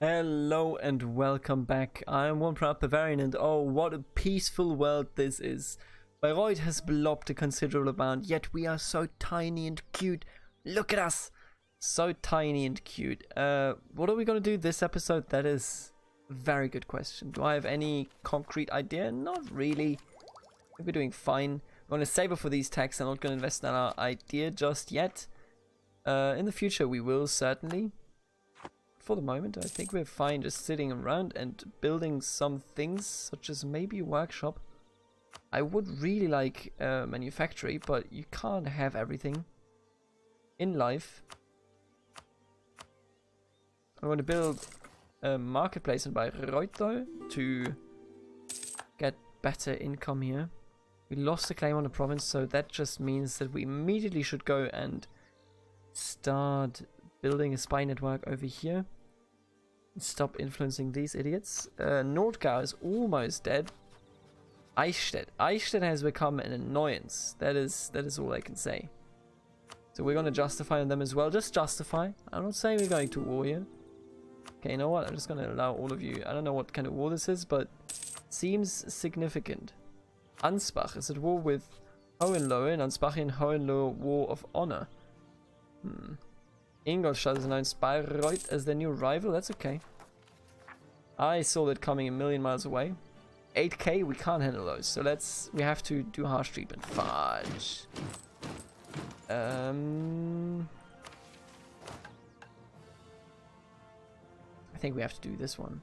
Hello and welcome back. I am one proud Bavarian, and oh, what a peaceful world this is. Bayreuth has blobbed a considerable amount, yet we are so tiny and cute. Look at us! So tiny and cute. What are we gonna do this episode? That is a very good question. Do I have any concrete idea? Not really. I think we're doing fine. I'm gonna save up for these tags. I'm not gonna invest in our idea just yet. In the future we will certainly. For the moment, I think we're fine just sitting around and building some things, such as maybe a workshop. I would really like a manufactory, but you can't have everything in life. I want to build a marketplace in Bayreuth though, to get better income here. We lost the claim on the province, so that just means that we immediately should go and start building a spy network over here. Stop influencing these idiots. Nordgau is almost dead. Eichstätt has become an annoyance. That is all I can say. So we're gonna justify on them as well. Just justify. I'm not saying we're going to war here. Okay, you know what? I'm just gonna allow all of you. I don't know what kind of war this is, but it seems significant. Ansbach is at war with Hohenlohe, and Ansbach and Hohenlohe war of honor. Ingolstadt has announced Bayreuth as their new rival. That's okay. I saw that coming a million miles away. 8k, we can't handle those. So we have to do harsh treatment. Fudge. I think we have to do this one.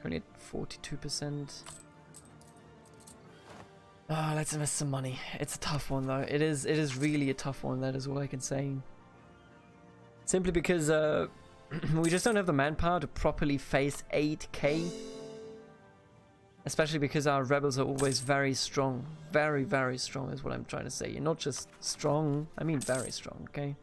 Currently at 42%. Ah, let's invest some money. It's a tough one though. It is really a tough one. That is all I can say. Simply because we just don't have the manpower to properly face 8k. Especially because our rebels are always very strong. Very, very strong is what I'm trying to say. You're not just strong, I mean very strong, okay?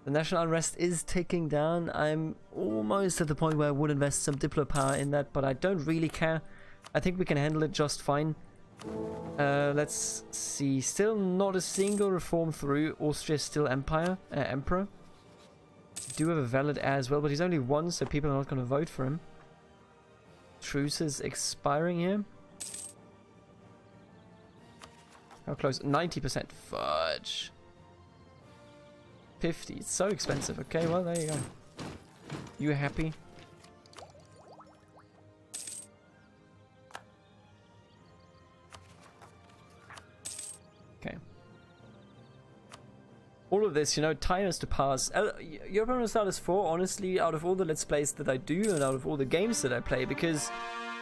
The national unrest is ticking down. I'm almost at the point where I would invest some diplo power in that, but I don't really care. I think we can handle it just fine. Let's see. Still not a single reform through. Austria is still emperor. Do have a valid heir as well, but he's only one, so people are not going to vote for him. Truce is expiring here. How close? 90%. Fudge. 50. It's so expensive. Okay, well, there you go. You happy? Okay. All of this, you know, time has to pass. Europa Universalis 4, honestly, out of all the Let's Plays that I do and out of all the games that I play, because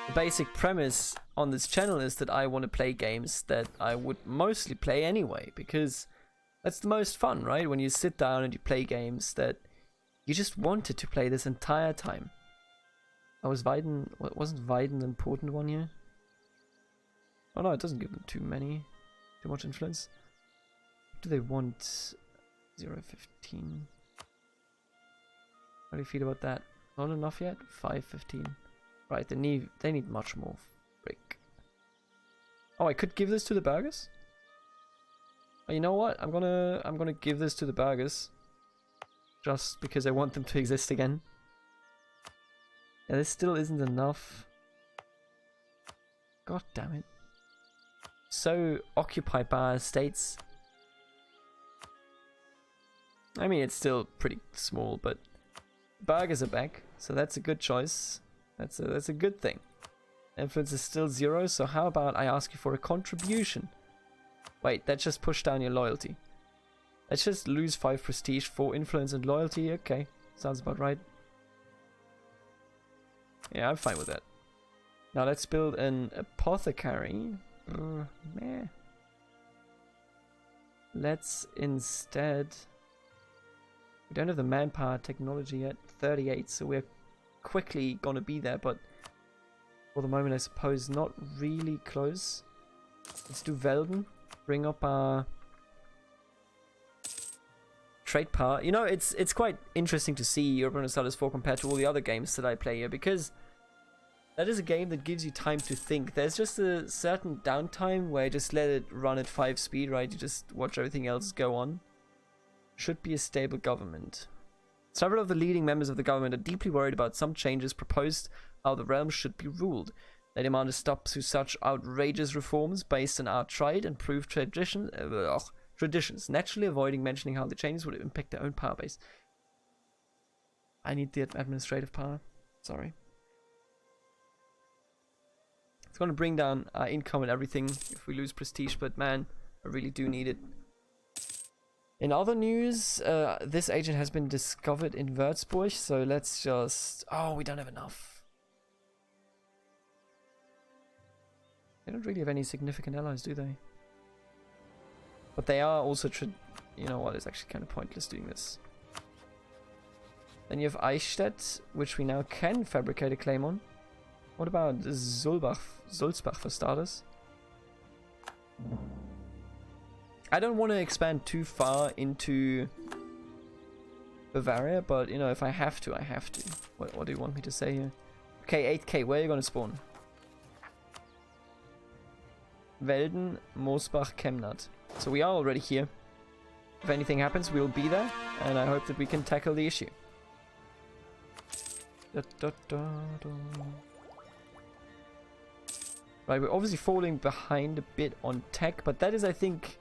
the basic premise on this channel is that I want to play games that I would mostly play anyway, because that's the most fun, right? When you sit down and you play games that you just wanted to play this entire time. Wasn't Weiden the important one here? Oh no, it doesn't give them too much influence. What do they want? 0.15. How do you feel about that? Not enough yet? 5.15. Right, they need much more. Frick. Oh, I could give this to the burghers? Oh, you know what? I'm gonna give this to the burghers. Just because I want them to exist again. Yeah, this still isn't enough. God damn it. So occupied by our estates. I mean, it's still pretty small, but burghers are back, so that's a good choice. That's a good thing. Influence is still 0, so how about I ask you for a contribution? Wait, that just pushed down your loyalty. Let's just lose 5 prestige for influence and loyalty. Okay, sounds about right. Yeah, I'm fine with that. Now let's build an apothecary. Meh. Let's instead... We don't have the manpower technology yet, 38, so we're quickly gonna be there, but for the moment I suppose not really close. Let's do Velden, bring up our trade power. You know, it's quite interesting to see Europa Universalis 4 compared to all the other games that I play here, because that is a game that gives you time to think. There's just a certain downtime where you just let it run at 5 speed, right? You just watch everything else go on. Should be a stable government. Several of the leading members of the government are deeply worried about some changes proposed how the realm should be ruled. They demand a stop to such outrageous reforms based on our tried and proved traditions, naturally avoiding mentioning how the changes would impact their own power base. I need the administrative power. Sorry. It's going to bring down our income and everything if we lose prestige, but man, I really do need it. In other news, this agent has been discovered in Würzburg, so let's just... Oh, we don't have enough. They don't really have any significant allies, do they? But they are also... You know what, it's actually kind of pointless doing this. Then you have Eichstätt, which we now can fabricate a claim on. What about Sulzbach for starters? I don't want to expand too far into Bavaria, but you know, if I have to, I have to. What do you want me to say here? Okay, 8k, where are you going to spawn? Welden, Moosbach, Chemnat. So we are already here. If anything happens, we'll be there, and I hope that we can tackle the issue. Right, we're obviously falling behind a bit on tech, but that is, I think,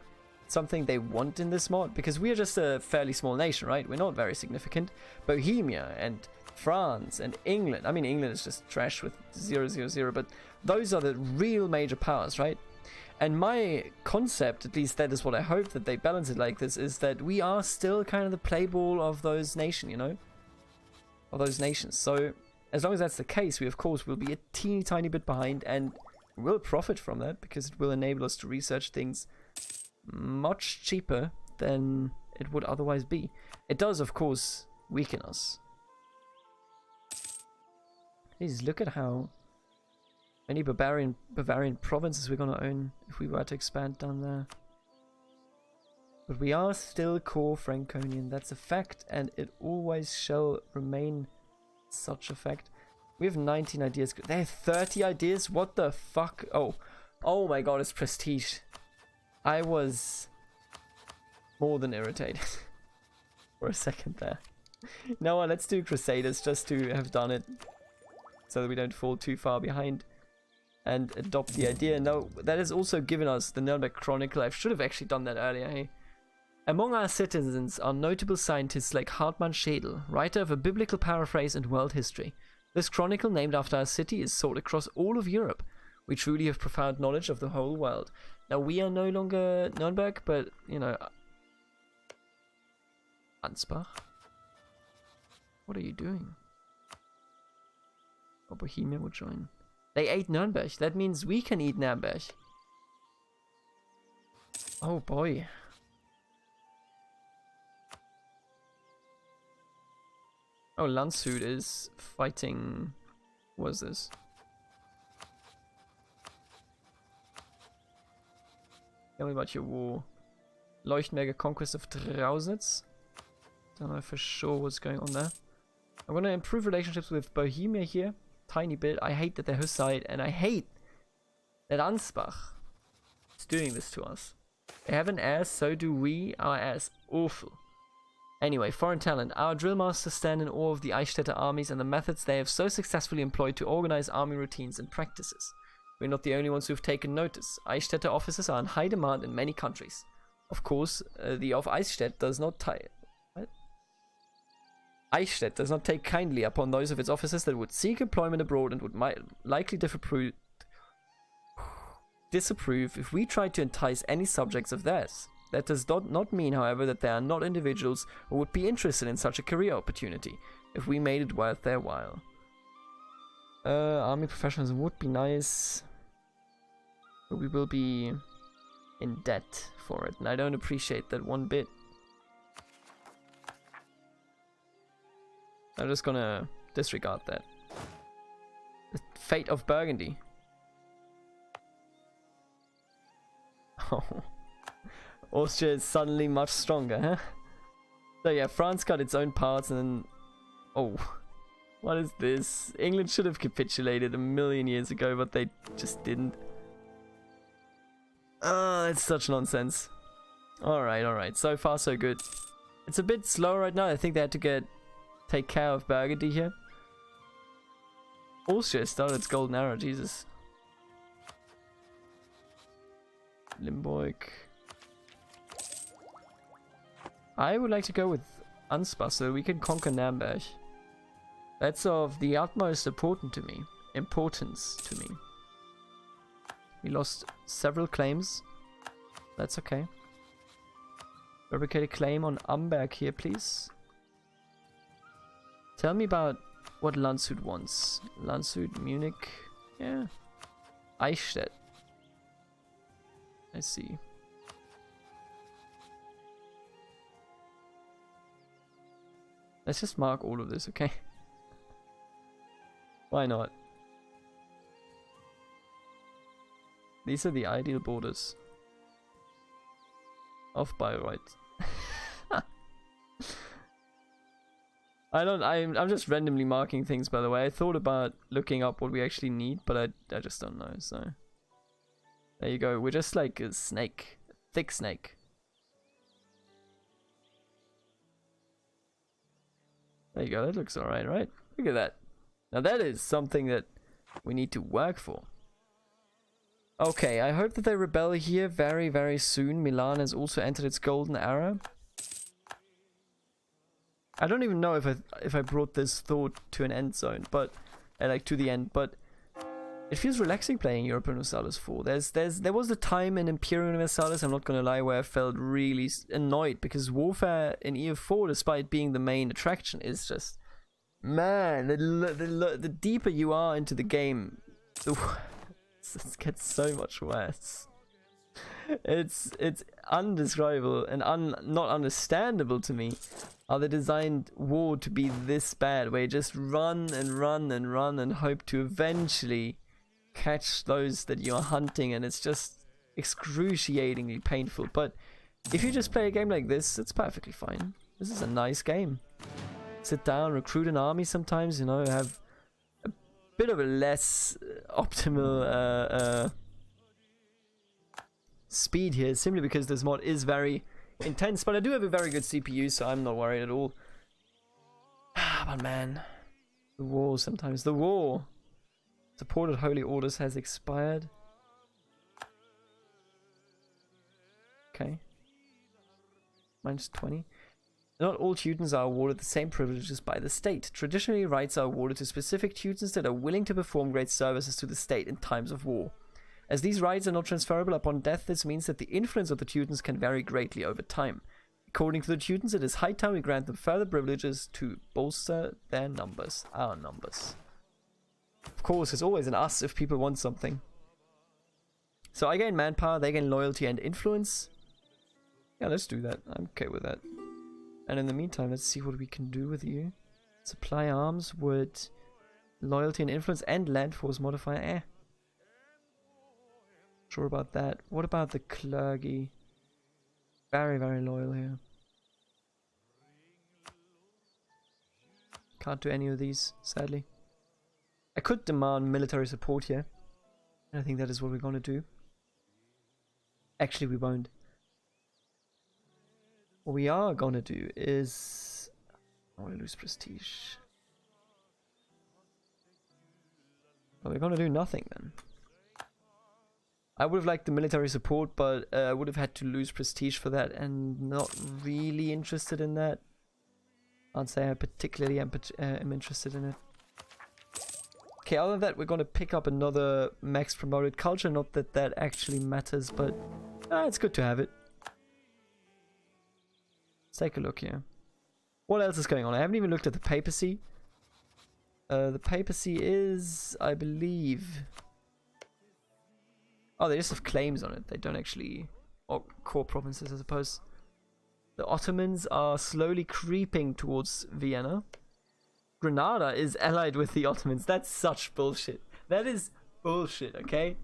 something they want in this mod, because we are just a fairly small nation, right? We're not very significant. Bohemia and France and England, I mean, England is just trash with 000, but those are the real major powers, right? And my concept, at least that is what I hope that they balance it like this, is that we are still kind of the play ball of those nations, you know? Of those nations. So, as long as that's the case, we of course will be a teeny tiny bit behind, and we'll profit from that, because it will enable us to research things much cheaper than it would otherwise be. It does, of course, weaken us. Please look at how many Bavarian provinces we're gonna own if we were to expand down there. But we are still core Franconian, that's a fact, and it always shall remain such a fact. We have 19 ideas. They have 30 ideas? What the fuck? Oh my god, it's prestige. I was more than irritated for a second there. You know what, let's do Crusaders just to have done it, so that we don't fall too far behind and adopt the idea. No, that has also given us the Nuremberg Chronicle. I should have actually done that earlier, hey? Among our citizens are notable scientists like Hartmann Schedel, writer of a biblical paraphrase and world history. This chronicle, named after our city, is sought across all of Europe. We truly have profound knowledge of the whole world. Now, we are no longer Nuremberg, but, you know... Ansbach? What are you doing? Oh, Bohemia will join. They ate Nuremberg. That means we can eat Nuremberg. Oh, boy. Oh, Landshut is fighting... What is this? Tell me about your war. Leuchtenberger conquest of Trausnitz. Don't know for sure what's going on there. I'm gonna improve relationships with Bohemia here. Tiny bit. I hate that they're Hussite, and I hate that Ansbach is doing this to us. They have an ass, so do we. Our ass awful. Anyway, foreign talent. Our drill masters stand in awe of the Eichstätter armies and the methods they have so successfully employed to organize army routines and practices. We're not the only ones who've taken notice. Eichstätter officers are in high demand in many countries. Of course, the of Eichstätt does not Eichstätt does not take kindly upon those of its officers that would seek employment abroad and would likely disapprove if we tried to entice any subjects of theirs. That does not mean, however, that there are not individuals who would be interested in such a career opportunity, if we made it worth their while. Army professionalism would be nice, but we will be in debt for it, and I don't appreciate that one bit. I'm just gonna disregard that. The fate of Burgundy. Oh. Austria is suddenly much stronger, huh? So yeah, France got its own parts, and then... Oh, what is this? England should have capitulated a million years ago, but they just didn't. It's such nonsense. Alright, so far so good. It's a bit slow right now. I think they had to get take care of Burgundy here. Austria started its golden era, Jesus. Limburg. I would like to go with Ansbach so we can conquer Nuremberg. That's of the utmost importance to me. We lost several claims. That's okay. Fabricate a claim on Amberg here, please. Tell me about what Landshut wants. Landshut, Munich. Yeah. Eichstätt. I see. Let's just mark all of this, okay? Why not? These are the ideal borders of Bayreuth. I'm just randomly marking things, by the way. I thought about looking up what we actually need, but I just don't know, so. There you go, we're just like a snake. A thick snake. There you go, that looks alright, right? Look at that. Now that is something that we need to work for. Okay, I hope that they rebel here very, very soon. Milan has also entered its golden era. I don't even know if I brought this thought to an end zone, but like to the end, but it feels relaxing playing Europa Universalis 4. There was a time in Imperial Universalis, I'm not gonna lie, where I felt really annoyed because warfare in EU4, despite being the main attraction, is just, man, the deeper you are into the game, it gets so much worse. It's undescribable and not understandable to me how they designed war to be this bad, where you just run and run and run and hope to eventually catch those that you're hunting, and it's just excruciatingly painful. But if you just play a game like this, it's perfectly fine. This is a nice game. Sit down, recruit an army sometimes, you know, have a bit of a less optimal speed here, simply because this mod is very intense, but I do have a very good CPU, so I'm not worried at all. But man, the war sometimes. The war. Supported holy orders has expired. Okay. -20. Not all Teutons are awarded the same privileges by the state. Traditionally, rights are awarded to specific Teutons that are willing to perform great services to the state in times of war. As these rights are not transferable upon death, this means that the influence of the Teutons can vary greatly over time. According to the Teutons, it is high time we grant them further privileges to bolster their numbers, our numbers. Of course, it's always an us if people want something. So I gain manpower, they gain loyalty and influence. Yeah, let's do that. I'm okay with that. And in the meantime, let's see what we can do with you. Supply arms with loyalty and influence and land force modifier. Sure about that. What about the clergy? Very, very loyal here. Can't do any of these, sadly. I could demand military support here. And I think that is what we're going to do. Actually, we won't. What we are going to do is... I want to lose prestige. Well, we're going to do nothing then. I would have liked the military support, but I would have had to lose prestige for that, and not really interested in that. I'd say I particularly am interested in it. Okay, other than that, we're going to pick up another max promoted culture. Not that that actually matters, but it's good to have it. Let's take a look here. What else is going on? I haven't even looked at the papacy. The papacy is, I believe... Oh, they just have claims on it. They don't actually... Or core provinces, I suppose. The Ottomans are slowly creeping towards Vienna. Granada is allied with the Ottomans. That's such bullshit. That is bullshit, okay?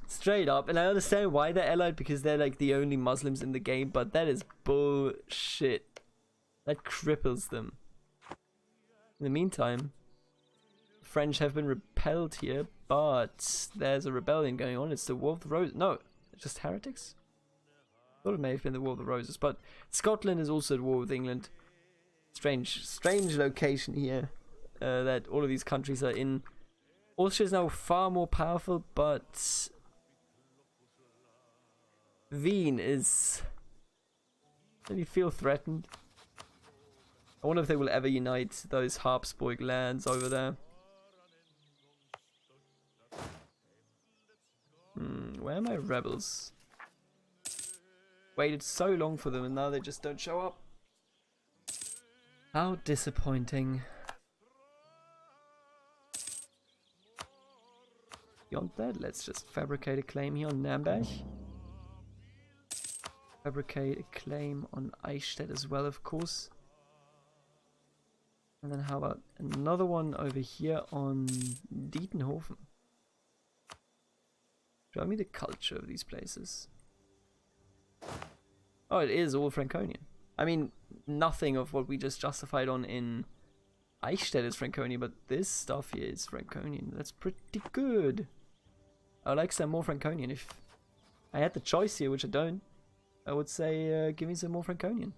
Straight up. And I understand why they're allied, because they're like the only Muslims in the game, but that is bullshit. That cripples them. In the meantime, the French have been repelled here, but there's a rebellion going on. It's the War of the Roses. No, it's just heretics? I thought it may have been the War of the Roses, but Scotland is also at war with England. strange location here that all of these countries are in. Austria is now far more powerful, but Wien is really feel threatened. I wonder if they will ever unite those Habsburg lands over there. Where are my rebels? Waited so long for them and now they just don't show up. How disappointing. Beyond that, let's just fabricate a claim here on Nürnberg. Fabricate a claim on Eichstätt as well, of course. And then how about another one over here on Dietenhofen? Show me the culture of these places. Oh, it is all Franconian. I mean, nothing of what we just justified on in Eichstätt is Franconian, but this stuff here is Franconian. That's pretty good. I would like some more Franconian. If I had the choice here, which I don't, I would say give me some more Franconian.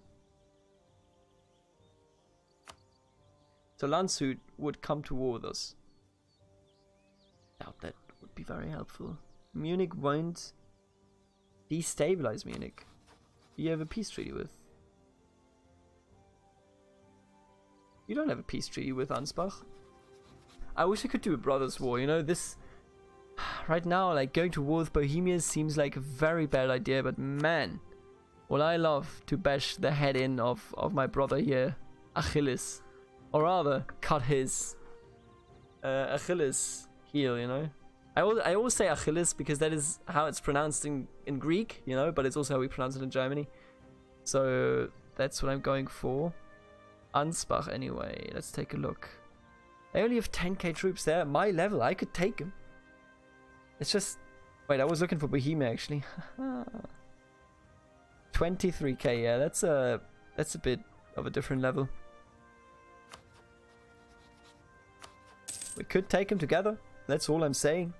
So Landshut would come to war with us. Doubt that would be very helpful. Munich won't destabilize Munich. You have a peace treaty with. You don't have a peace treaty with Ansbach. I wish I could do a brothers war, you know, this right now, like going to war with Bohemia seems like a very bad idea, but man, would I love to bash the head in of my brother here, Achilles. Or rather, cut his Achilles heel, you know. I always say Achilles because that is how it's pronounced in Greek, you know, but it's also how we pronounce it in Germany. So that's what I'm going for. Ansbach anyway, let's take a look. I only have 10k troops there. At my level, I could take them. It's just... Wait, I was looking for Bohemia actually. 23k, yeah, that's a bit of a different level. We could take them together, that's all I'm saying.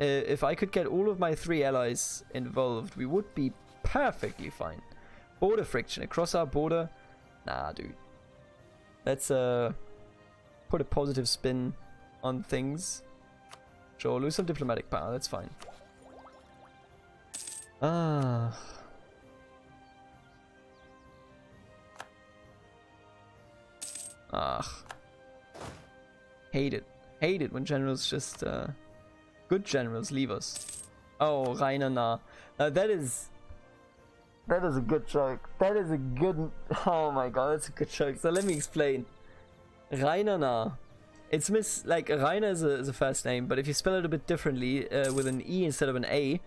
If I could get all of my 3 allies involved, we would be perfectly fine. Border friction across our border. Nah, dude. Let's put a positive spin on things. Sure, lose some diplomatic power, that's fine. Ah. Hate it. Hate it when generals just, good generals leave us. Oh, Rainer nah. That is a good joke. That is a good... Oh my god, that's a good joke. So let me explain. Rainer nah. It's like, Rainer is a first name, but if you spell it a bit differently, with an E instead of an A,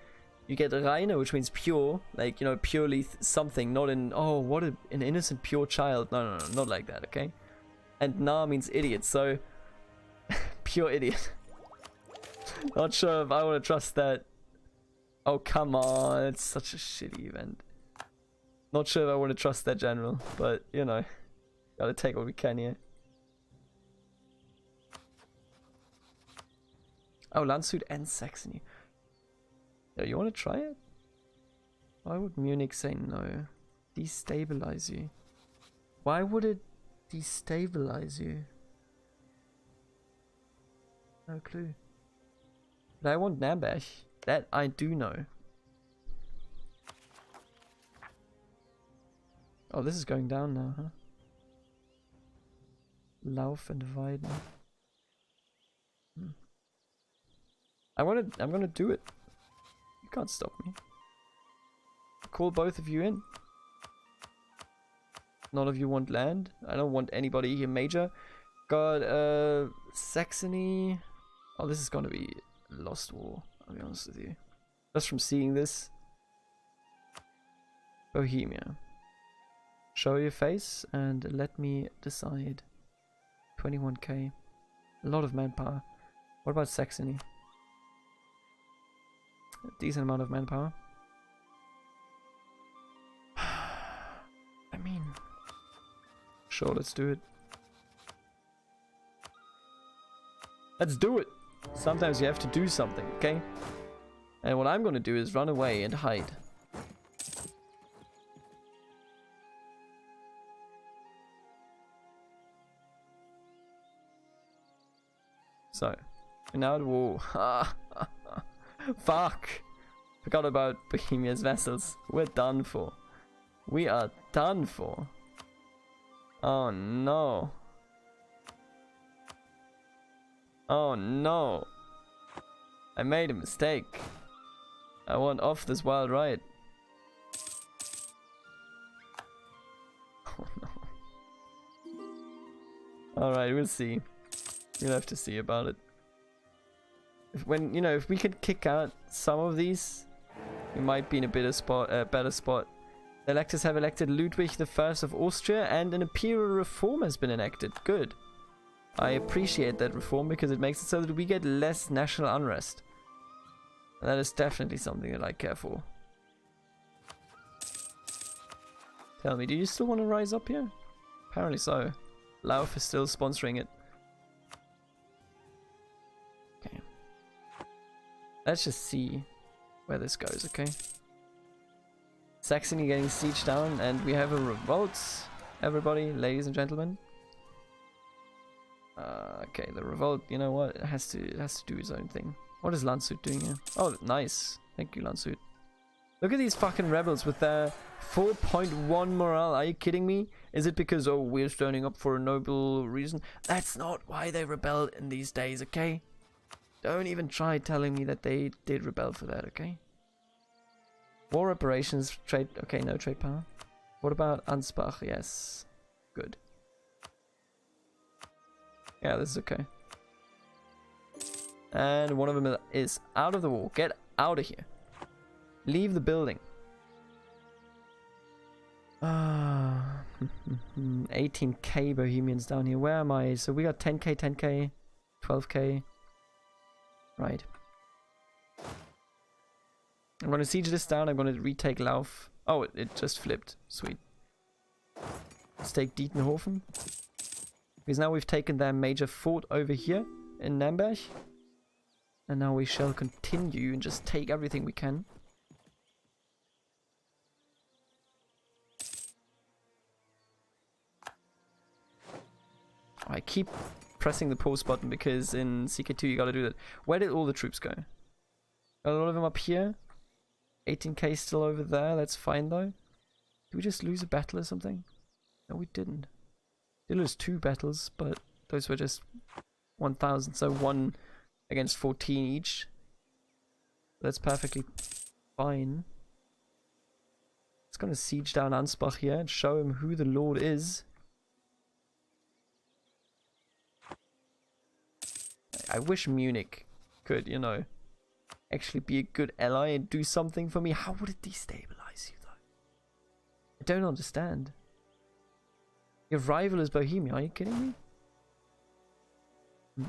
you get Rainer, which means pure, like, you know, purely something, not in, oh, what an innocent pure child. No, not like that, okay? And nah means idiot, so... Pure idiot. Not sure if I want to trust that. Oh, come on. It's such a shitty event. Not sure if I want to trust that general. But, you know. Gotta take what we can here. Oh, Landshut and Saxony. Yeah, you want to try it? Why would Munich say no? Destabilize you. Why would it destabilize you? No clue. But I want Nürnberg. That I do know. Oh, this is going down now, huh? Lauf and Weiden. I'm gonna do it. You can't stop me. Call both of you in. None of you want land. I don't want anybody here major. Got Saxony. Oh, this is gonna be a lost war, I'll be honest with you. Just from seeing this. Bohemia. Show your face and let me decide. 21k. A lot of manpower. What about Saxony? A decent amount of manpower. I mean... Sure, let's do it. Let's do it! Sometimes you have to do something, okay? And what I'm gonna do is run away and hide. So, we're now at war. Fuck! Forgot about Bohemia's vessels. We're done for. We are done for. Oh no. Oh no. I made a mistake. I want off this wild ride. Oh no. Alright, we'll see. We'll have to see about it. If we could kick out some of these, we might be in a better spot. The electors have elected Ludwig I of Austria, and an imperial reform has been enacted. Good. I appreciate that reform because it makes it so that we get less national unrest. And that is definitely something that I care for. Tell me, do you still want to rise up here? Apparently so. Lauf is still sponsoring it. Okay. Let's just see where this goes, okay? Saxony getting sieged down, and we have a revolt. Everybody, ladies and gentlemen. Okay, the revolt, you know what? It has to do its own thing. What is Landshut doing here? Oh, nice. Thank you, Landshut. Look at these fucking rebels with their 4.1 morale. Are you kidding me? Is it because, oh, we're standing up for a noble reason? That's not why they rebelled in these days, okay? Don't even try telling me that they did rebel for that, okay? War operations, trade... Okay, no trade power. What about Ansbach? Yes. Good. Yeah, this is okay. And one of them is out of the war. Get out of here. Leave the building. 18k Bohemians down here. Where am I? So we got 10k, 10k, 12k. Right. I'm going to siege this down. I'm going to retake Lauf. Oh, it just flipped. Sweet. Let's take Dietenhofen. Because now we've taken their major fort over here in Nürnberg. And now we shall continue and just take everything we can. I keep pressing the pause button because in CK2 you gotta do that. Where did all the troops go? A lot of them up here. 18k still over there. That's fine though. Did we just lose a battle or something? No, we didn't. We did lose 2 battles, but those were just 1,000. So 1 against 14 each. That's perfectly fine. It's gonna siege down Ansbach here and show him who the Lord is. I wish Munich could, you know, actually be a good ally and do something for me. How would it destabilize you, though? I don't understand. Your rival is Bohemia. Are you kidding me?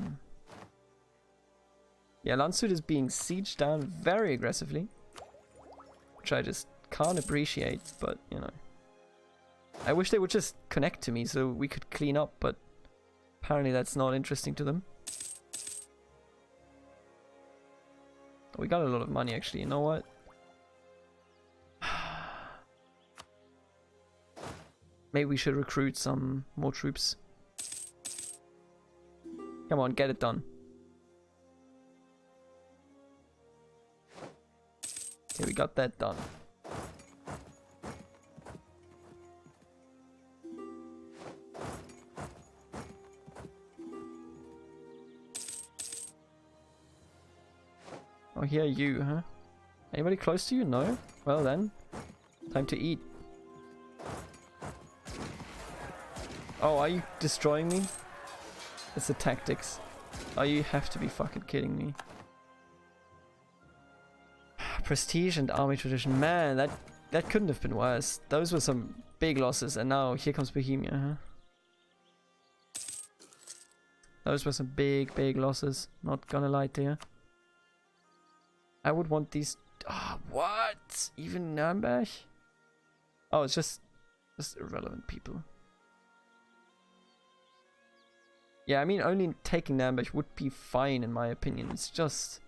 Yeah, Landshut is being sieged down very aggressively, which I just can't appreciate, but, you know. I wish they would just connect to me so we could clean up, but apparently that's not interesting to them. We got a lot of money, actually. You know what? Maybe we should recruit some more troops. Come on, get it done. Okay, we got that done. Oh, here you, huh? Anybody close to you? No? Well then, time to eat. Oh, are you destroying me? It's the tactics. Oh, you have to be fucking kidding me. Prestige and army tradition. Man, that couldn't have been worse. Those were some big losses, and now here comes Bohemia, huh? Those were some big losses. Not gonna lie to you. I would want these... Oh, what? Even Nürnberg? Oh, it's just irrelevant people. Yeah, I mean, only taking Nürnberg would be fine in my opinion. It's just...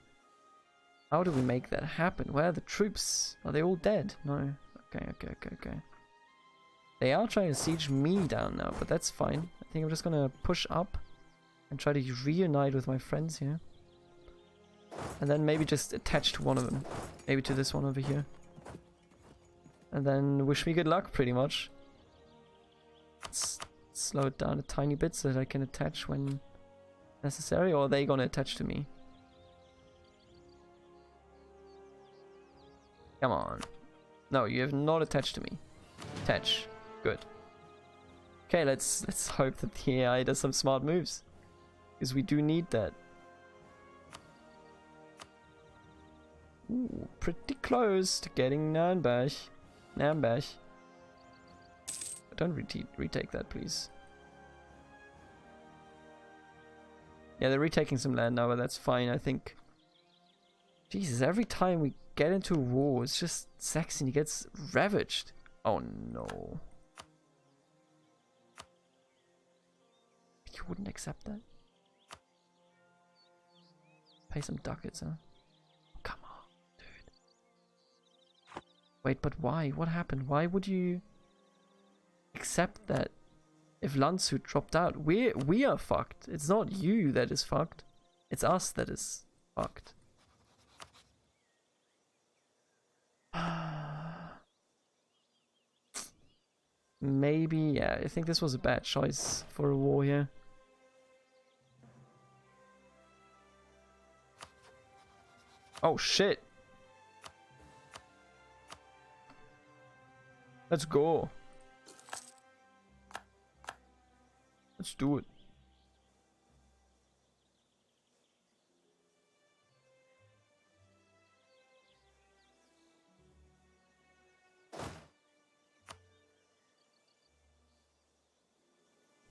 How do we make that happen? Where are the troops? Are they all dead? No. Okay. They are trying to siege me down now, but that's fine. I think I'm just gonna push up And try to reunite with my friends here. And then maybe just attach to one of them. Maybe to this one over here. And then wish me good luck, pretty much. Let's slow it down a tiny bit so that I can attach when necessary. Or are they gonna attach to me? Come on. No, you have not attached to me. Attach. Good. Okay, let's hope that the AI does some smart moves. Because we do need that. Ooh, pretty close to getting Nürnberg. Don't retake that, please. Yeah, they're retaking some land now, but that's fine, I think. Jesus, every time we get into a war, it's just Saxony gets ravaged. Oh no. You wouldn't accept that? Pay some ducats, huh? Come on, dude. Wait, but why? What happened? Why would you accept that if Landshut dropped out? We are fucked. It's not you that is fucked. It's us that is fucked. Maybe, yeah, I think this was a bad choice for a war here. Oh shit. Let's go. Let's do it.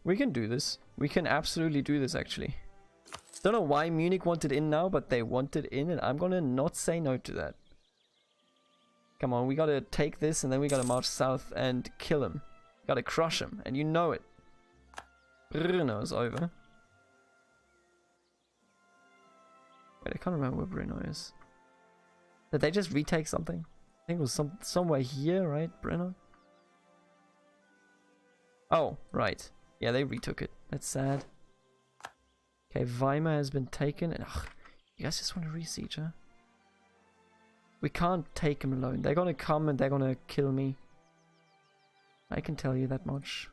We can do this. We can absolutely do this, actually. Don't know why Munich wanted in now, but they wanted in, and I'm gonna not say no to that. Come on, we gotta take this, and then we gotta march south and kill him. Gotta crush him, and you know it. Brno is over. Wait, I can't remember where Brno is. Did they just retake something? I think it was somewhere here, right, Brno? Oh, right. Yeah, they retook it. That's sad. Okay, Weimar has been taken. And, ugh, you guys just want to re-siege, huh? We can't take them alone. They're gonna come and they're gonna kill me. I can tell you that much.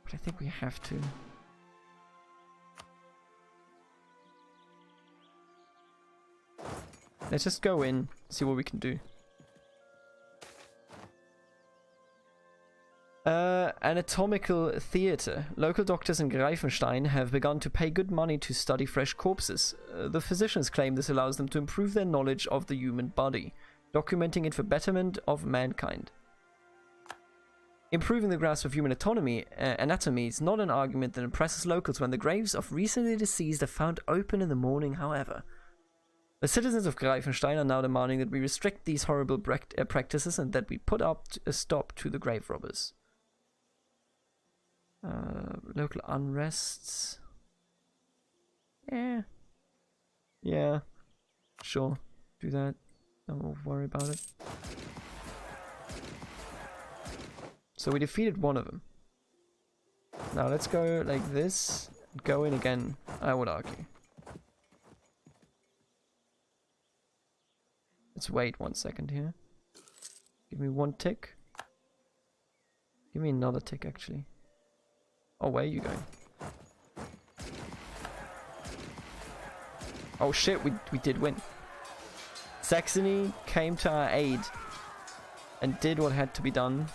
But I think we have to. Let's just go in, see what we can do. Anatomical theatre. Local doctors in Greifenstein have begun to pay good money to study fresh corpses. The physicians claim this allows them to improve their knowledge of the human body, documenting it for betterment of mankind. Improving the grasp of human anatomy is not an argument that impresses locals when the graves of recently deceased are found open in the morning, however. The citizens of Greifenstein are now demanding that we restrict these horrible practices and that we put up a stop to the grave robbers. Local unrests. Yeah. Sure. Do that. Don't worry about it. So we defeated one of them. Now let's go like this. Go in again, I would argue. Let's wait 1 second here. Give me one tick. Give me another tick, actually. Oh, where are you going? Oh shit, we did win. Saxony came to our aid and did what had to be done.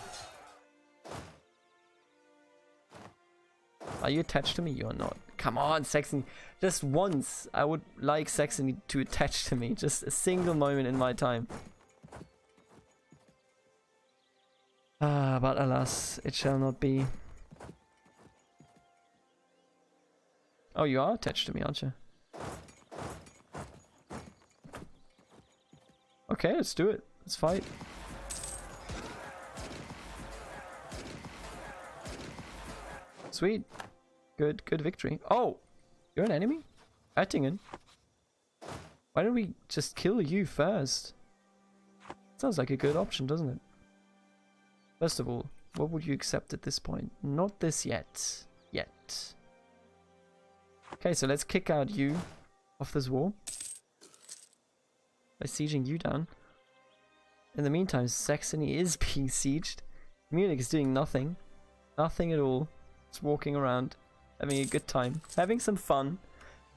Are you attached to me? You are not. Come on, Saxony. Just once, I would like Saxony to attach to me. Just a single moment in my time. But alas, it shall not be. Oh, you are attached to me, aren't you? Okay, let's do it. Let's fight. Sweet. Good victory. Oh! You're an enemy? Oettingen? Why don't we just kill you first? Sounds like a good option, doesn't it? First of all, what would you accept at this point? Not this yet. Okay, so let's kick out you off this war by sieging you down. In the meantime, Saxony is being sieged. Munich is doing nothing. Nothing at all. Just walking around, having a good time, having some fun.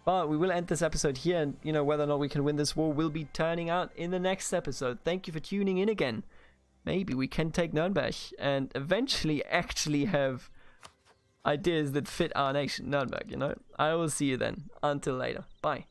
But we will end this episode here, and you know, whether or not we can win this war will be turning out in the next episode. Thank you for tuning in again. Maybe we can take Nuremberg and eventually actually have ideas that fit our nation, Nuremberg, you know? I will see you then. Until later. Bye.